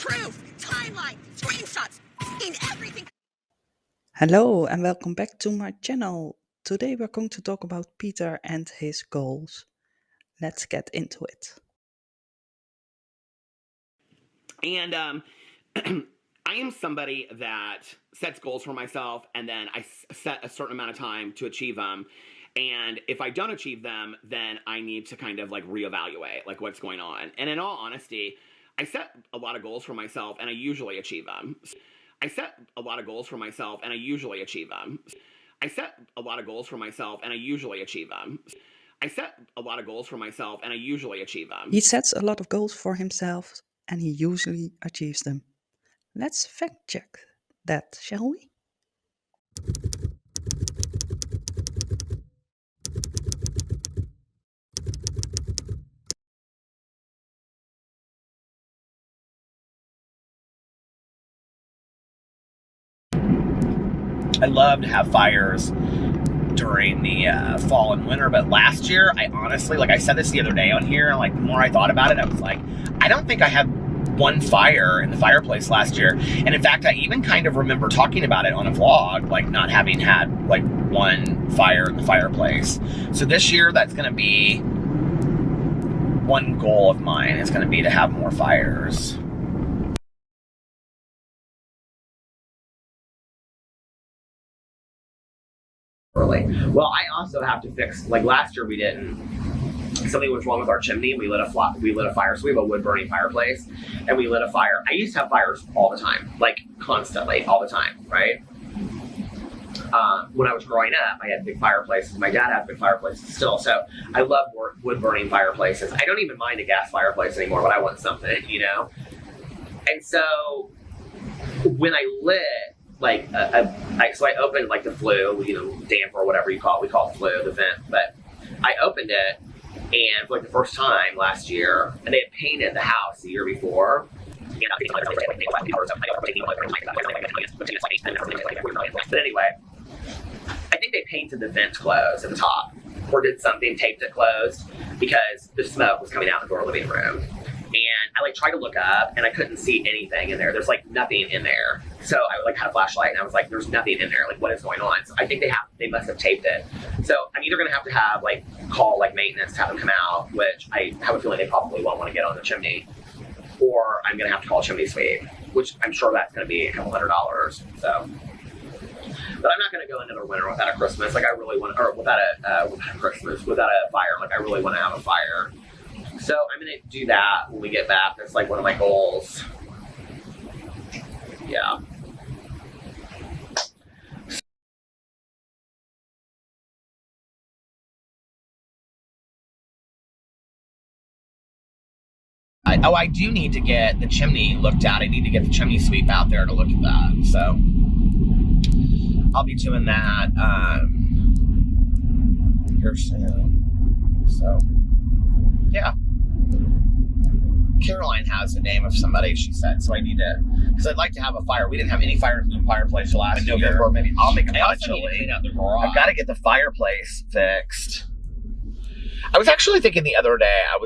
proof, timeline, screenshots, in everything. Hello and welcome back to my channel. Today we're going to talk about Peter and his goals. Let's get into it. And I am somebody that sets goals for myself, and then I set a certain amount of time to achieve them. And if I don't achieve them, then I need to kind of like reevaluate like what's going on. And in all honesty, I set a lot of goals for myself, and I usually achieve them. I set a lot of goals for myself, and I usually achieve them. I set a lot of goals for myself, and I usually achieve them. I set a lot of goals for myself, and I usually achieve them. He sets a lot of goals for himself and he usually achieves them. Let's fact check that, shall we? I love to have fires during the fall and winter, but last year, I honestly, like I said this the other day on here, like the more I thought about it, I was like, I don't think I had one fire in the fireplace last year. And in fact, I even kind of remember talking about it on a vlog, like not having had like one fire in the fireplace. So this year, that's going to be one goal of mine. It's going to be to have more fires. Well, I also have to fix, like last year we didn't, something was wrong with our chimney. We lit a fire, so we have a wood burning fireplace, and we lit a fire. I used to have fires all the time, like constantly, all the time, right? When I was growing up, I had big fireplaces. My dad had big fireplaces still, so I love wood burning fireplaces. I don't even mind a gas fireplace anymore, but I want something, you know? And so when I lit, like so I opened like the flue, you know, damper or whatever you call it. We call it flue, the vent. But I opened it, and for like the first time last year, and they had painted the house the year before. But anyway, I think they painted the vent closed at the top, or did something, taped it closed, because the smoke was coming out the door of the living room. And I like tried to look up, and I couldn't see anything in there. There's like nothing in there. So I like had a flashlight, and I was like, "There's nothing in there. Like, what is going on?" So I think they must have taped it. So I'm either gonna have like call like maintenance to have them come out, which I have a feeling they probably won't want to get on the chimney, or I'm gonna have to call a chimney sweep, which I'm sure that's gonna be a couple $100. So, but I'm not gonna go another winter without a Christmas. Like I really want, or without a Christmas, without a fire. Like I really want to have a fire. So I'm gonna do that when we get back. That's like one of my goals. Yeah. I do need to get the chimney looked at. I need to get the chimney sweep out there to look at that. So I'll be doing that here soon. So yeah. Caroline has the name of somebody, she said, so I need to, because I'd like to have a fire. We didn't have any fires in the fireplace last year. Maybe I'll make a bunch. I've got to get the fireplace fixed. I was actually thinking the other day, I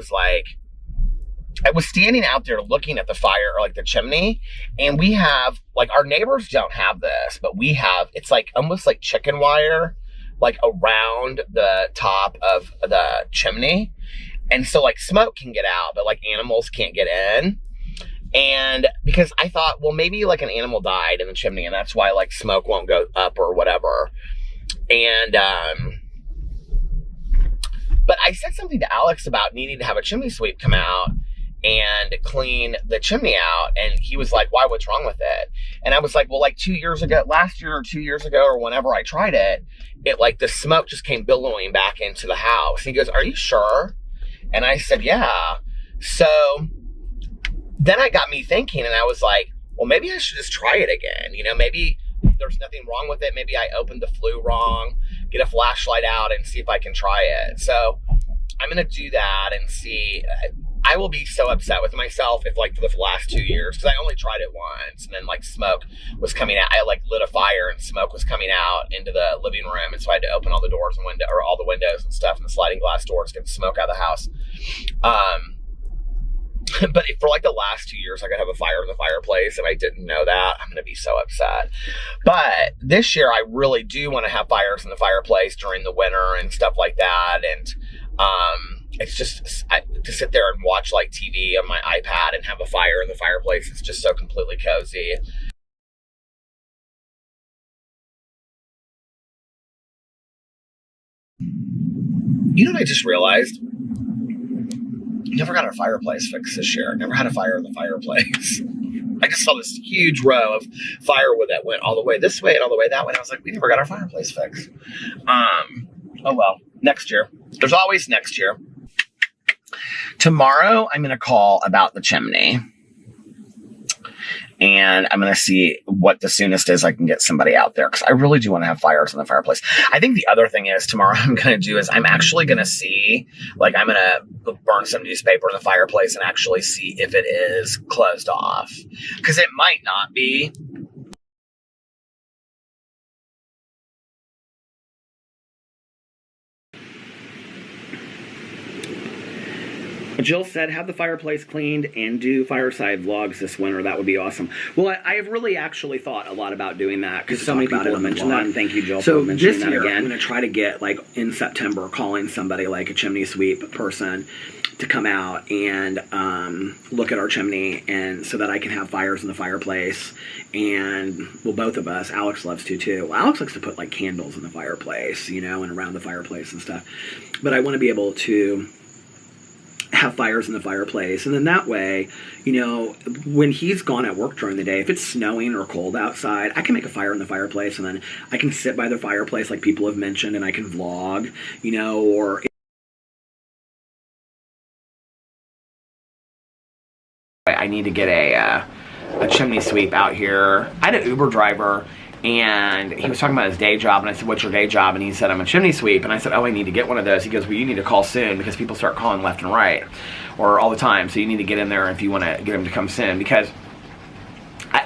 was standing out there looking at the fire, or like the chimney, and we have, like, our neighbors don't have this, but we have, it's like almost like chicken wire, like around the top of the chimney. And so like smoke can get out, but like animals can't get in. And because I thought, well, maybe like an animal died in the chimney, and that's why like smoke won't go up or whatever. And, but I said something to Alex about needing to have a chimney sweep come out and clean the chimney out. And he was like, why, what's wrong with it? And I was like, well, like last year or 2 years ago, or whenever I tried it, like the smoke just came billowing back into the house. And he goes, are you sure? And I said, yeah. So then it got me thinking, and I was like, well, maybe I should just try it again. You know, maybe there's nothing wrong with it. Maybe I opened the flue wrong, get a flashlight out and see if I can try it. So I'm going to do that and see. I will be so upset with myself if like for the last 2 years, because I only tried it once, and then like smoke was coming out. I like lit a fire and smoke was coming out into the living room, and so I had to open all the doors and all the windows and stuff, and the sliding glass doors to get the smoke out of the house. But if for like the last 2 years I could have a fire in the fireplace and I didn't know that, I'm going to be so upset. But this year I really do want to have fires in the fireplace during the winter and stuff like that. And it's just to sit there and watch like TV on my iPad and have a fire in the fireplace. It's just so completely cozy. You know what I just realized? Never got our fireplace fixed this year. Never had a fire in the fireplace. I just saw this huge row of firewood that went all the way this way and all the way that way. And I was like, we never got our fireplace fixed. Oh well, next year. There's always next year. Tomorrow, I'm going to call about the chimney. And I'm going to see what the soonest is I can get somebody out there. Because I really do want to have fires in the fireplace. I think the other thing is tomorrow I'm going to do is I'm actually going to see, like I'm going to burn some newspaper in the fireplace and actually see if it is closed off. Because it might not be. Jill said, have the fireplace cleaned and do fireside vlogs this winter. That would be awesome. Well, I have really actually thought a lot about doing that because so many people have mentioned that. And thank you, Jill, for mentioning that again. I'm going to try to get, like, in September, calling somebody like a chimney sweep person to come out and look at our chimney, and so that I can have fires in the fireplace. And, well, both of us, Alex loves to too. Well, Alex likes to put like candles in the fireplace, you know, and around the fireplace and stuff. But I want to be able to have fires in the fireplace, and then that way, you know, when he's gone at work during the day, if it's snowing or cold outside, I can make a fire in the fireplace, and then I can sit by the fireplace like people have mentioned, and I can vlog, you know, or I need to get a chimney sweep out here. I had an Uber driver, and he was talking about his day job, and I said, what's your day job? And he said, I'm a chimney sweep. And I said, oh, I need to get one of those. He goes, well, you need to call soon, because people start calling left and right, or all the time. So you need to get in there if you want to get him to come soon, because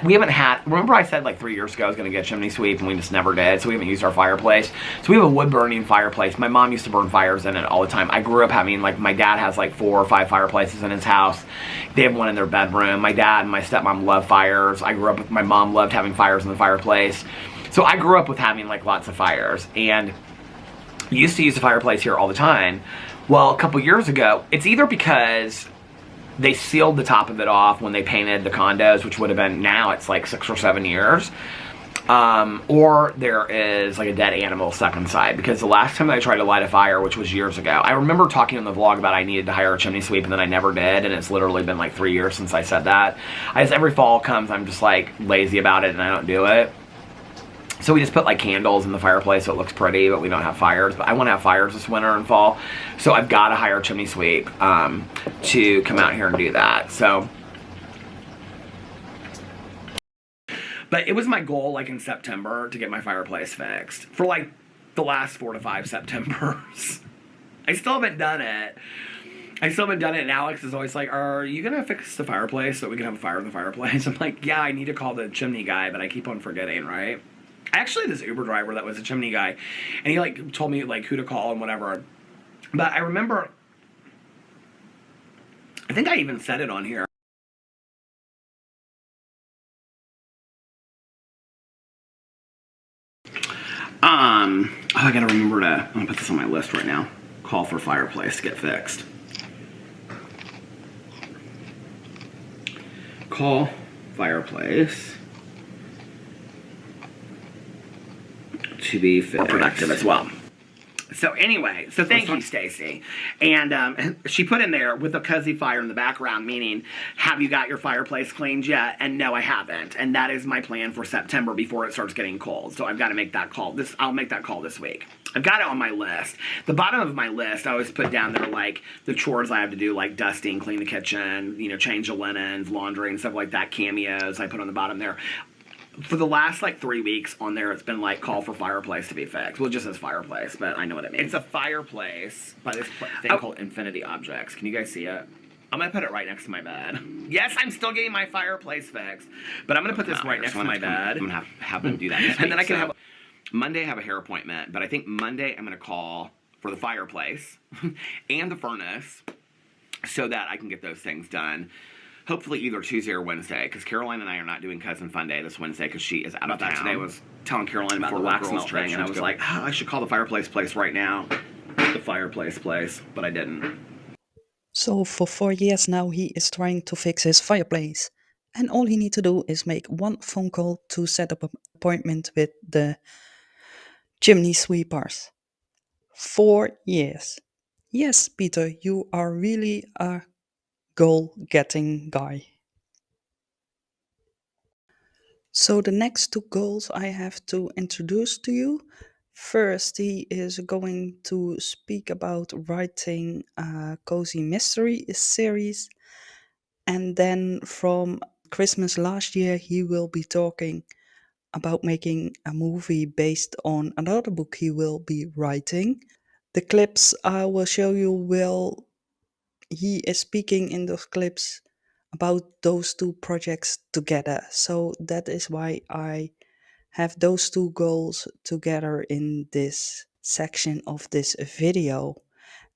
we haven't had, remember I said like 3 years ago I was going to get a chimney sweep, and we just never did, so we haven't used our fireplace. So we have a wood-burning fireplace. My mom used to burn fires in it all the time. I grew up having, like, my dad has like 4 or 5 fireplaces in his house. They have one in their bedroom. My dad and my stepmom love fires. I grew up with, my mom loved having fires in the fireplace. So I grew up with having like lots of fires, and used to use the fireplace here all the time. Well, a couple years ago, it's either because they sealed the top of it off when they painted the condos, which would have been, now it's like 6 or 7 years. Or there is like a dead animal stuck inside, because the last time I tried to light a fire, which was years ago, I remember talking in the vlog about I needed to hire a chimney sweep, and then I never did, and it's literally been like 3 years since I said that. As every fall comes, I'm just like lazy about it and I don't do it. So we just put like candles in the fireplace so it looks pretty, but we don't have fires. But I want to have fires this winter and fall, so I've got to hire a chimney sweep to come out here and do that. So, but it was my goal, like in September, to get my fireplace fixed for like the last 4 to 5 Septembers. I still haven't done it. And Alex is always like, are you going to fix the fireplace so we can have a fire in the fireplace? I'm like, yeah, I need to call the chimney guy, but I keep on forgetting, right? Actually, this Uber driver that was a chimney guy, and he like told me like who to call and whatever. But I remember, I think I even said it on here. Oh, I gotta remember to, I'm gonna put this on my list right now. Call for fireplace to get fixed. Call fireplace to be fixed. Or productive as well. So anyway, so thank you, Stacy. And she put in there, with a cozy fire in the background, meaning, have you got your fireplace cleaned yet? And no, I haven't. And that is my plan for September before it starts getting cold. So I've got to make that call. I'll make that call this week. I've got it on my list. The bottom of my list, I always put down there like the chores I have to do, like dusting, clean the kitchen, you know, change the linens, laundry and stuff like that, cameos I put on the bottom there. For the last like 3 weeks on there, it's been like call for fireplace to be fixed. Well, it just says fireplace, but I know what it means. It's a fireplace by this thing called Infinity Objects. Can you guys see it? I'm going to put it right next to my bed. Yes, I'm still getting my fireplace fixed, but I'm going to put this right next to my bed. I'm going to have them do that this week. And then I can have, Monday I have a hair appointment, but I think Monday I'm going to call for the fireplace and the furnace so that I can get those things done. Hopefully either Tuesday or Wednesday, because Caroline and I are not doing Cousin Fun Day this Wednesday because she is out of town. Today I was telling Caroline about the wax melt thing, and I was like, I should call the Fireplace place right now. The Fireplace place, but I didn't. So for 4 years now he is trying to fix his fireplace. And all he needs to do is make one phone call to set up an appointment with the chimney sweepers. 4 years. Yes, Peter, you are really a goal-getting guy. So the next two goals I have to introduce to you. First, he is going to speak about writing a cozy mystery series. And then from Christmas last year, he will be talking about making a movie based on another book he will be writing. The clips I will show you he is speaking in those clips about those two projects together. So that is why I have those two goals together in this section of this video.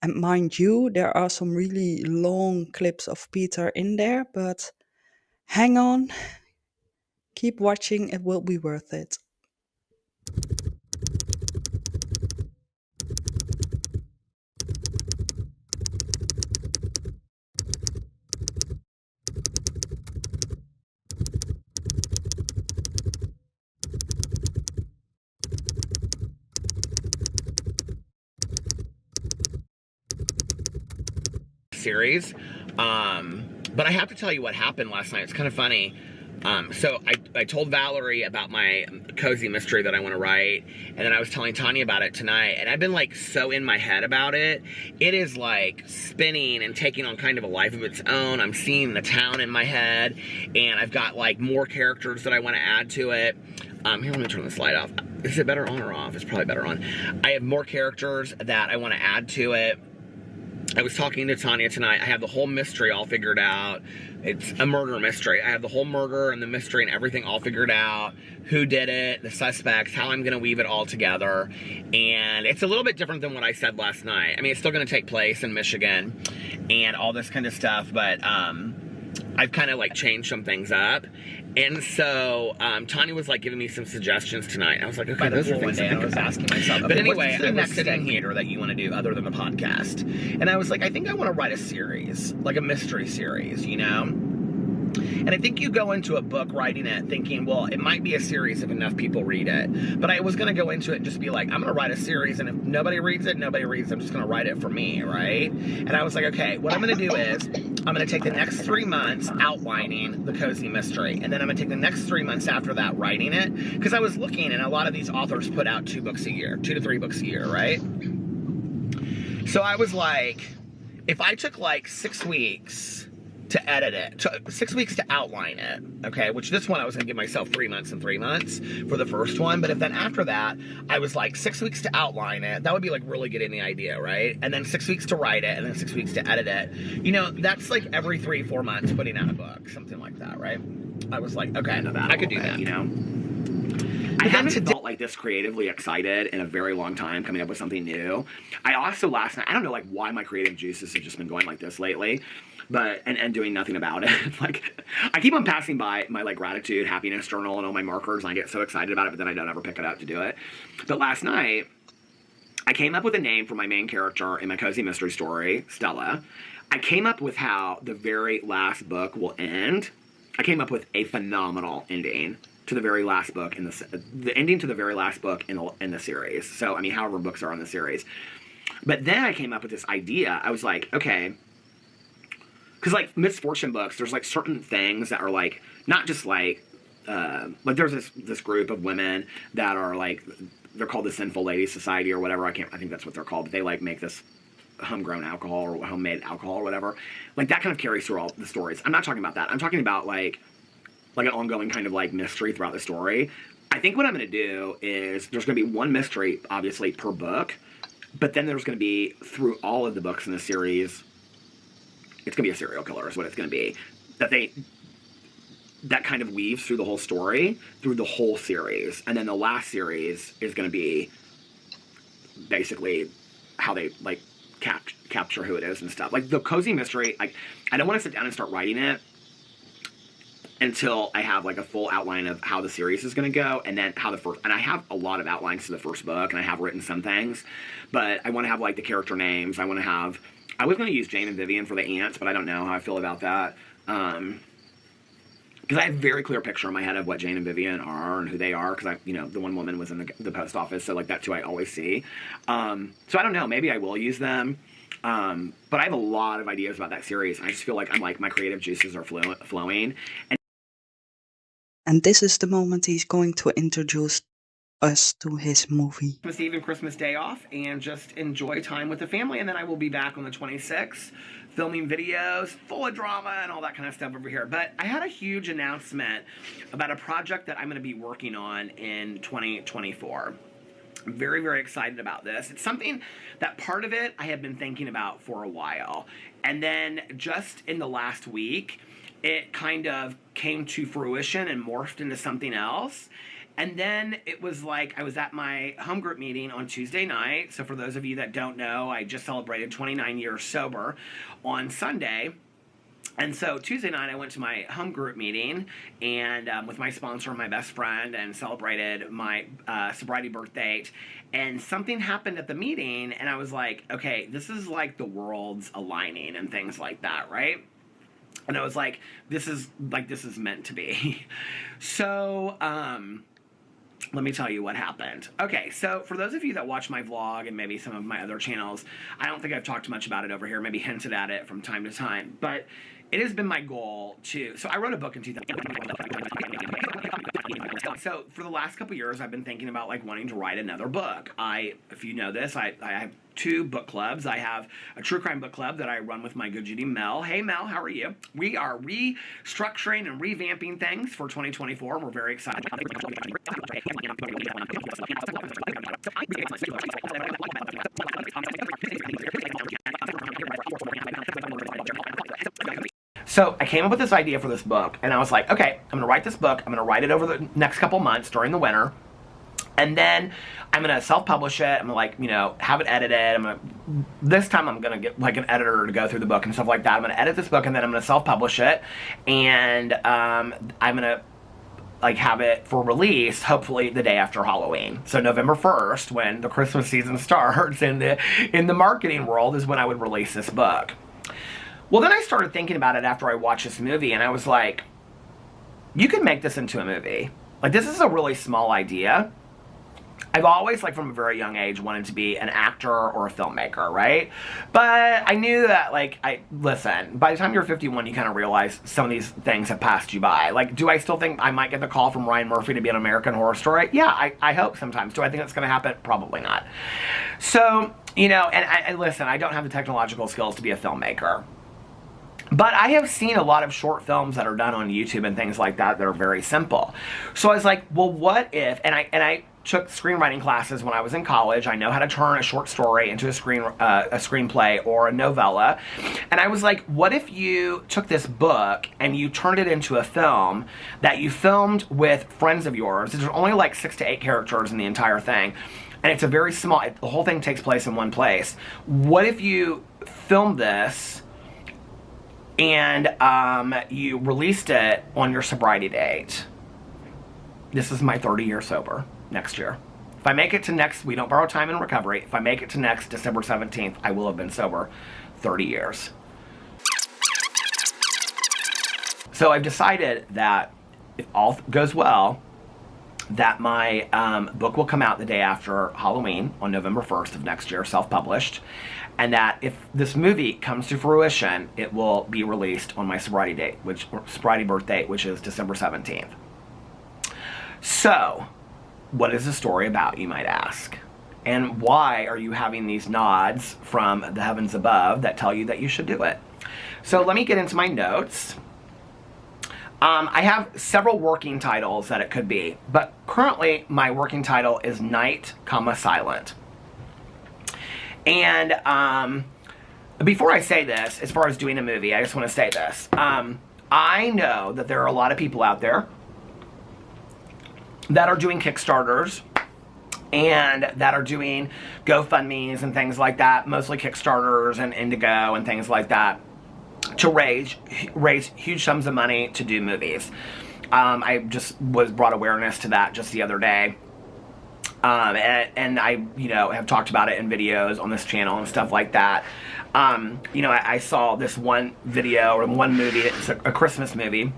And mind you, there are some really long clips of Peter in there, but hang on, keep watching, it will be worth it. Series. But I have to tell you what happened last night. It's kind of funny. So I told Valerie about my cozy mystery that I want to write, and then I was telling Tanya about it tonight, and I've been like so in my head about it. It is like spinning and taking on kind of a life of its own. I'm seeing the town in my head, and I've got like more characters that I want to add to it. Here, let me turn this light off. Is it better on or off? It's probably better on. I have more characters that I want to add to it. I was talking to Tanya tonight. I have the whole mystery all figured out. It's a murder mystery. I have the whole murder and the mystery and everything all figured out. Who did it, the suspects, how I'm going to weave it all together. And it's a little bit different than what I said last night. I mean, it's still going to take place in Michigan and all this kind of stuff, but I've kind of like changed some things up. And so Tanya was like giving me some suggestions tonight. I was like, okay, those are things I was asking myself. But anyway, I was sitting here that you want to do other than the podcast. And I was like, I think I want to write a series, like a mystery series, you know? And I think you go into a book writing it thinking, well, it might be a series if enough people read it. But I was going to go into it and just be like, I'm going to write a series, and if nobody reads it, nobody reads it. I'm just going to write it for me, right? And I was like, okay, what I'm going to do is I'm going to take the next 3 months outlining the cozy mystery, and then I'm going to take the next 3 months after that writing it. Because I was looking, and a lot of these authors put out 2 books a year, 2 to 3 books a year, right? So I was like, if I took like 6 weeks to edit it, 6 weeks to outline it, okay, which this one I was gonna give myself 3 months and 3 months for the first one, but if then after that, I was like 6 weeks to outline it, that would be like really getting the idea, right? And then 6 weeks to write it, and then 6 weeks to edit it. You know, that's like every 3-4 months putting out a book, something like that, right? I was like, okay, I could do that, you know? I haven't felt like this creatively excited in a very long time coming up with something new. I also last night, I don't know like why my creative juices have just been going like this lately, but and doing nothing about it. Like I keep on passing by my like gratitude, happiness journal and all my markers, and I get so excited about it, but then I don't ever pick it up to do it. But last night, I came up with a name for my main character in my cozy mystery story, Stella. I came up with how the very last book will end. I came up with a phenomenal ending to the very last book in the ending to the very last book in the series. So I mean, however books are in the series. But then I came up with this idea. I was like, okay, because like misfortune books, there's like certain things that are like not just like there's this group of women that are like, they're called the Sinful Ladies Society or whatever. I think that's what they're called. But they like make this homegrown alcohol or homemade alcohol or whatever. Like that kind of carries through all the stories. I'm not talking about that. I'm talking about like an ongoing kind of like mystery throughout the story. I think what I'm going to do is there's going to be one mystery, obviously, per book. But then there's going to be, through all of the books in the series, it's going to be a serial killer is what it's going to be. That kind of weaves through the whole story, through the whole series. And then the last series is going to be basically how they, like, capture who it is and stuff. Like the cozy mystery, I don't want to sit down and start writing it until I have like a full outline of how the series is going to go, and then how and I have a lot of outlines to the first book, and I have written some things, but I want to have like the character names. I was going to use Jane and Vivian for the aunts, but I don't know how I feel about that. Because I have a very clear picture in my head of what Jane and Vivian are and who they are, because the one woman was in the post office, so like that's who I always see. So I don't know, maybe I will use them. But I have a lot of ideas about that series, and I just feel like my creative juices are flowing. And this is the moment he's going to introduce us to his movie. Christmas Eve and Christmas Day off, and just enjoy time with the family, and then I will be back on the 26th filming videos full of drama and all that kind of stuff over here. But I had a huge announcement about a project that I'm going to be working on in 2024. I'm very, very excited about this. It's something that part of it I have been thinking about for a while, and then just in the last week it kind of came to fruition and morphed into something else. And then it was like I was at my home group meeting on Tuesday night. So for those of you that don't know, I just celebrated 29 years sober on Sunday. And so Tuesday night I went to my home group meeting and with my sponsor and my best friend, and celebrated my sobriety birth date. And something happened at the meeting, and I was like, okay, this is like the world's aligning and things like that, right? And I was like, this is meant to be. So, let me tell you what happened. Okay, so for those of you that watch my vlog and maybe some of my other channels, I don't think I've talked much about it over here, maybe hinted at it from time to time, but it has been my goal so I wrote a book in 2000. So for the last couple years, I've been thinking about like wanting to write another book. If you know this, I have 2 book clubs. I have a true crime book club that I run with my good Judy Mel. Hey Mel, how are you? We are restructuring and revamping things for 2024. We're very excited. So I came up with this idea for this book, and I was like, okay, I'm going to write this book. I'm going to write it over the next couple months during the winter. And then I'm going to self-publish it. I'm going to, have it edited. This time I'm going to get like an editor to go through the book and stuff like that. I'm going to edit this book, and then I'm going to self-publish it. And I'm going to have it for release, hopefully the day after Halloween. So November 1st, when the Christmas season starts in the marketing world, is when I would release this book. Well, then I started thinking about it after I watched this movie, and I was like, you could make this into a movie. Like, this is a really small idea. I've always, from a very young age, wanted to be an actor or a filmmaker, right? But I knew that, listen, by the time you're 51, you kind of realize some of these things have passed you by. Do I still think I might get the call from Ryan Murphy to be an American Horror Story? Yeah, I hope sometimes. Do I think that's going to happen? Probably not. So, and listen, I don't have the technological skills to be a filmmaker. But I have seen a lot of short films that are done on YouTube and things like that are very simple. So I was like, well, what if, and I took screenwriting classes when I was in college. I know how to turn a short story into a screenplay or a novella. And I was like, what if you took this book and you turned it into a film that you filmed with friends of yours? There's only 6 to 8 characters in the entire thing. And it's a very small, the whole thing takes place in one place. What if you filmed this and you released it on your sobriety date? This is my 30-year sober next year. If I make it to next, we don't borrow time in recovery. If I make it to next December 17th, I will have been sober 30 years. So I've decided that if all goes well, that my book will come out the day after Halloween on November 1st of next year, self-published. And that if this movie comes to fruition, it will be released on my sobriety birth date, which is December 17th. So, what is the story about, you might ask? And why are you having these nods from the heavens above that tell you that you should do it? So let me get into my notes. I have several working titles that it could be, but currently my working title is Night, Silent. And before I say this, as far as doing a movie, I just want to say this. I know that there are a lot of people out there that are doing Kickstarters and that are doing GoFundMes and things like that, mostly Kickstarters and Indigo and things like that, to raise huge sums of money to do movies. I just was brought awareness to that just the other day. And I, have talked about it in videos on this channel and stuff like that. I saw this one video or one movie, it's a Christmas movie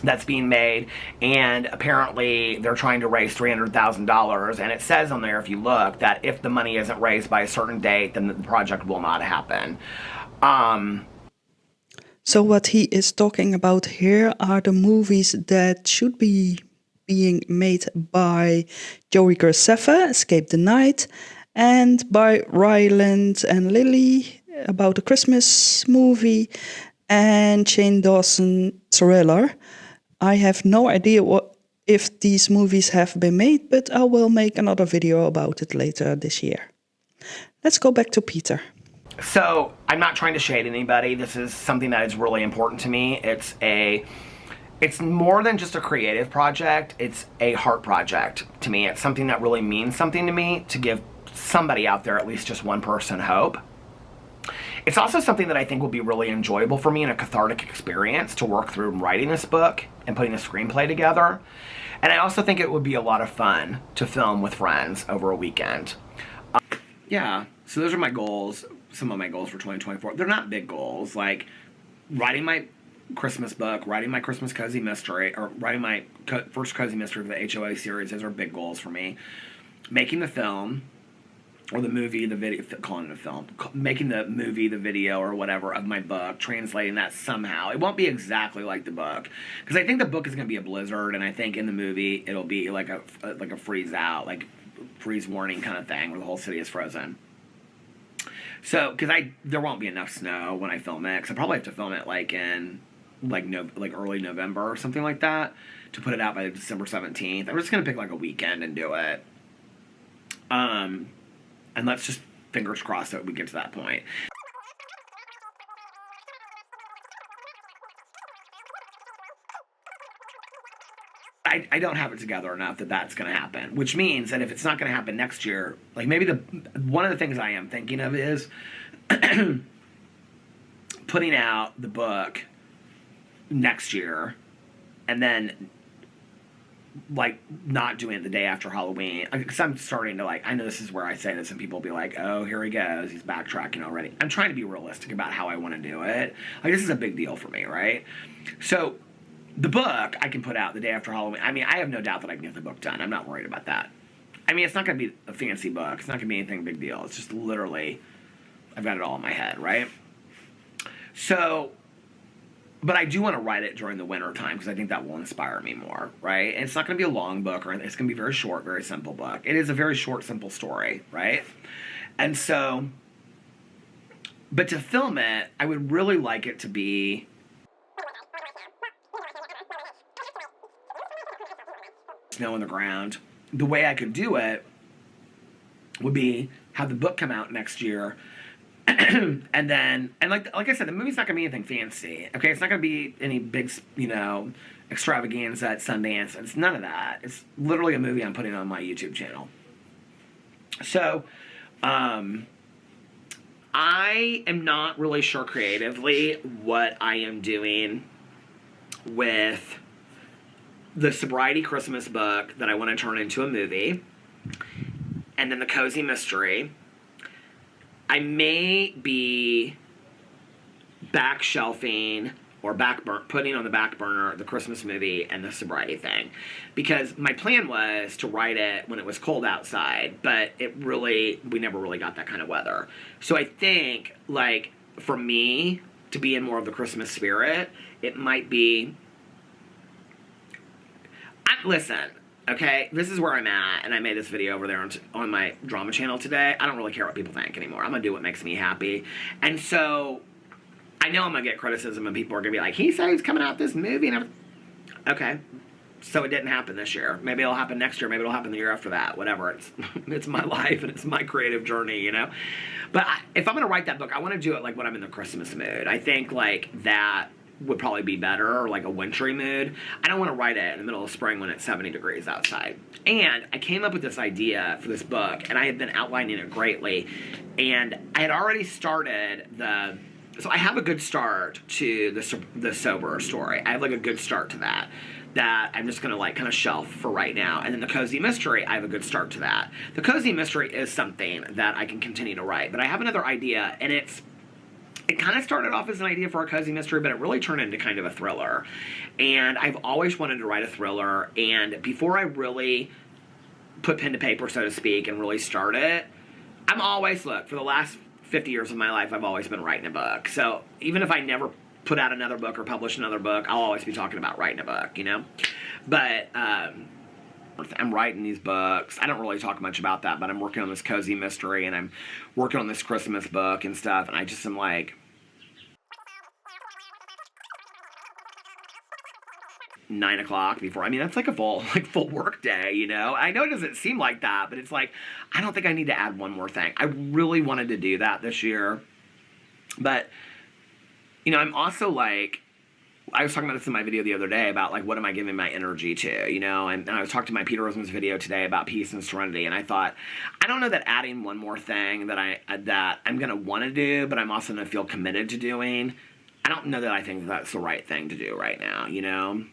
that's being made, and apparently they're trying to raise $300,000, and it says on there, if you look, that if the money isn't raised by a certain date, then the project will not happen. So what he is talking about here are the movies that should be being made by Joey Graceffa, Escape the Night, and by Ryland and Lily about a Christmas movie, and Shane Dawson Thriller. I have no idea if these movies have been made, but I will make another video about it later this year. Let's go back to Peter. So, I'm not trying to shade anybody. This is something that is really important to me. It's more than just a creative project. It's a heart project to me. It's something that really means something to me, to give somebody out there, at least just one person, hope. It's also something that I think will be really enjoyable for me and a cathartic experience to work through writing this book and putting a screenplay together. And I also think it would be a lot of fun to film with friends over a weekend. Yeah, so those are my goals, some of my goals for 2024. They're not big goals, like writing my Christmas book, writing my Christmas cozy mystery, or writing my first cozy mystery for the HOA series. Those are big goals for me. Making the film, or the movie, the video, calling it a film, making the movie, the video, or whatever of my book, translating that somehow. It won't be exactly like the book, because I think the book is going to be a blizzard, and I think in the movie it'll be like a freeze out, like freeze warning kind of thing, where the whole city is frozen. So, because there won't be enough snow when I film it, because I probably have to film it like in early November or something like that, to put it out by December 17th. I'm just going to pick like a weekend and do it. And let's just fingers crossed that we get to that point. I don't have it together enough that that's going to happen, which means that if it's not going to happen next year, like maybe one of the things I am thinking of is putting out the book next year, and then like not doing it the day after Halloween, because I'm starting to I know this is where I say this and people will be like, oh, here he goes, he's backtracking already. I'm trying to be realistic about how I want to do it. Like, this is a big deal for me, right? So the book I can put out the day after Halloween. I mean, I have no doubt that I can get the book done. I'm not worried about that. I mean, it's not going to be a fancy book. It's not going to be anything big deal. It's just literally, I've got it all in my head, right? So, but I do want to write it during the winter time, because I think that will inspire me more, right? And it's not going to be a long book, or it's going to be very short, very simple book. It is a very short, simple story, right? And so, but to film it, I would really like it to be snow on the ground. The way I could do it would be have the book come out next year, and like I said, the movie's not gonna be anything fancy. Okay, it's not gonna be any big, extravaganza at Sundance. It's none of that. It's literally a movie I'm putting on my YouTube channel. So, I am not really sure creatively what I am doing with the sobriety Christmas book that I want to turn into a movie, and then the cozy mystery. I may be back shelving or putting on the back burner the Christmas movie and the sobriety thing, because my plan was to write it when it was cold outside, but we never really got that kind of weather. So I think, like, for me to be in more of the Christmas spirit, it might be, listen, okay, this is where I'm at, and I made this video over there on my drama channel today. I don't really care what people think anymore. I'm going to do what makes me happy. And so, I know I'm going to get criticism, and people are going to be like, he said he's coming out this movie, and okay, so it didn't happen this year. Maybe it'll happen next year. Maybe it'll happen the year after that. Whatever. It's my life, and it's my creative journey, But if I'm going to write that book, I want to do it like when I'm in the Christmas mood. I think, like, that would probably be better, or like a wintry mood. I don't want to write it in the middle of spring when it's 70 degrees outside. And I came up with this idea for this book, and I had been outlining it greatly, and I had already started so I have a good start to the sober story. I have like a good start to that I'm just going to like kind of shelf for right now. And then the cozy mystery, I have a good start to that. The cozy mystery is something that I can continue to write, but I have another idea, and it kind of started off as an idea for a cozy mystery, but it really turned into kind of a thriller. And I've always wanted to write a thriller, and before I really put pen to paper, so to speak, and really start it, for the last 50 years of my life, I've always been writing a book. So even if I never put out another book or publish another book, I'll always be talking about writing a book, you know? But I'm writing these books. I don't really talk much about that, but I'm working on this cozy mystery, and I'm working on this Christmas book and stuff, and I just am like 9 o'clock before. I mean, that's like a full work day, you know? I know it doesn't seem like that, but it's like, I don't think I need to add one more thing. I really wanted to do that this year. But, you know, I'm also like, I was talking about this in my video the other day about like, what am I giving my energy to, you know? And I was talking to my Peter Monn video today about peace and serenity, and I thought, I don't know that adding one more thing that I'm going to want to do, but I'm also going to feel committed to doing. I don't know that I think that's the right thing to do right now, you know?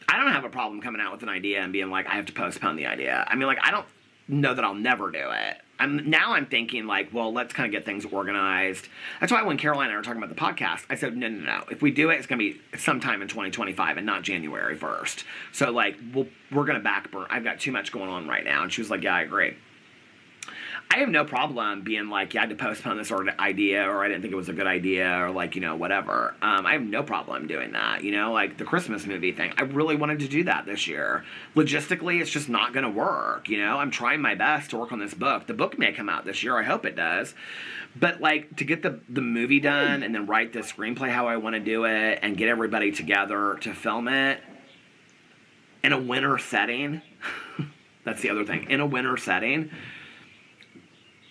I don't have a problem coming out with an idea and being like, I have to postpone the idea. I mean, like, I don't know that I'll never do it. Now I'm thinking like, well, let's kind of get things organized. That's why when Caroline and I were talking about the podcast, I said, no. If we do it, it's going to be sometime in 2025 and not January 1st. So like, we're going to backburn. I've got too much going on right now. And she was like, yeah, I agree. I have no problem being like, yeah, I had to postpone this idea, or I didn't think it was a good idea, or like, you know, whatever. I have no problem doing that, you know, like the Christmas movie thing. I really wanted to do that this year. Logistically, it's just not going to work, you know. I'm trying my best to work on this book. The book may come out this year. I hope it does. But like, to get the movie done and then write the screenplay how I want to do it and get everybody together to film it in a winter setting. That's the other thing. In a winter setting.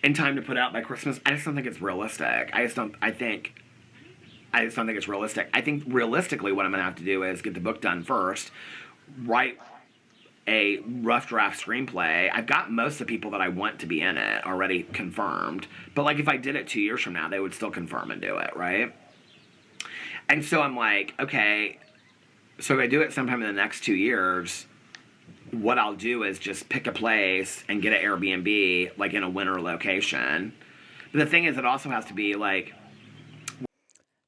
In time to put out by Christmas, I just don't think it's realistic. I just don't think it's realistic. I think realistically what I'm going to have to do is get the book done first, write a rough draft screenplay. I've got most of the people that I want to be in it already confirmed. But like, if I did it 2 years from now, they would still confirm and do it, right? And so I'm like, okay, so if I do it sometime in the next 2 years, what I'll do is just pick a place and get an Airbnb, like in a winter location. But the thing is, it also has to be like...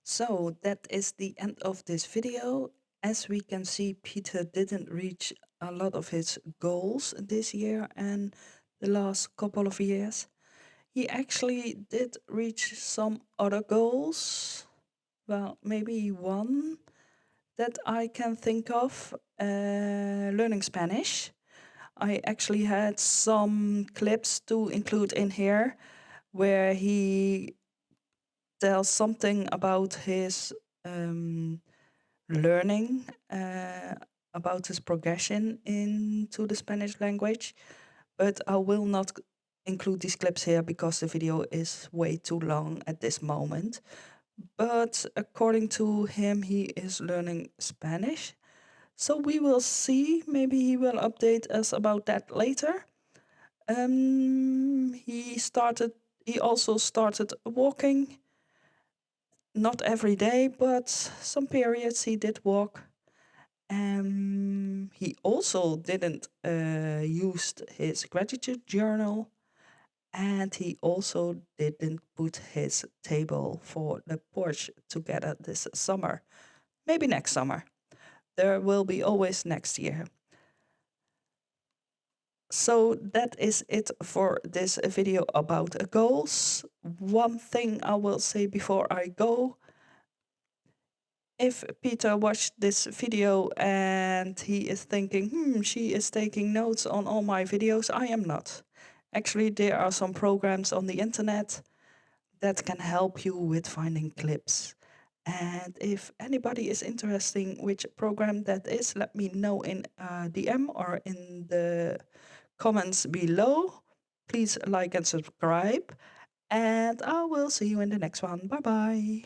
So that is the end of this video. As we can see, Peter didn't reach a lot of his goals this year and the last couple of years. He actually did reach some other goals. Well, maybe one that I can think of, learning Spanish. I actually had some clips to include in here where he tells something about his learning, about his progression into the Spanish language. But I will not include these clips here because the video is way too long at this moment. But according to him, he is learning Spanish. So we will see. Maybe he will update us about that later. He also started walking. Not every day, but some periods he did walk. He also didn't use his gratitude journal. And he also didn't put his table for the porch together this summer. Maybe next summer. There will be always next year. So that is it for this video about goals. One thing I will say before I go. If Peter watched this video and he is thinking, she is taking notes on all my videos, I am not. Actually, there are some programs on the internet that can help you with finding clips. And if anybody is interested in which program that is, let me know in a DM or in the comments below. Please like and subscribe. and I will see you in the next one. Bye bye.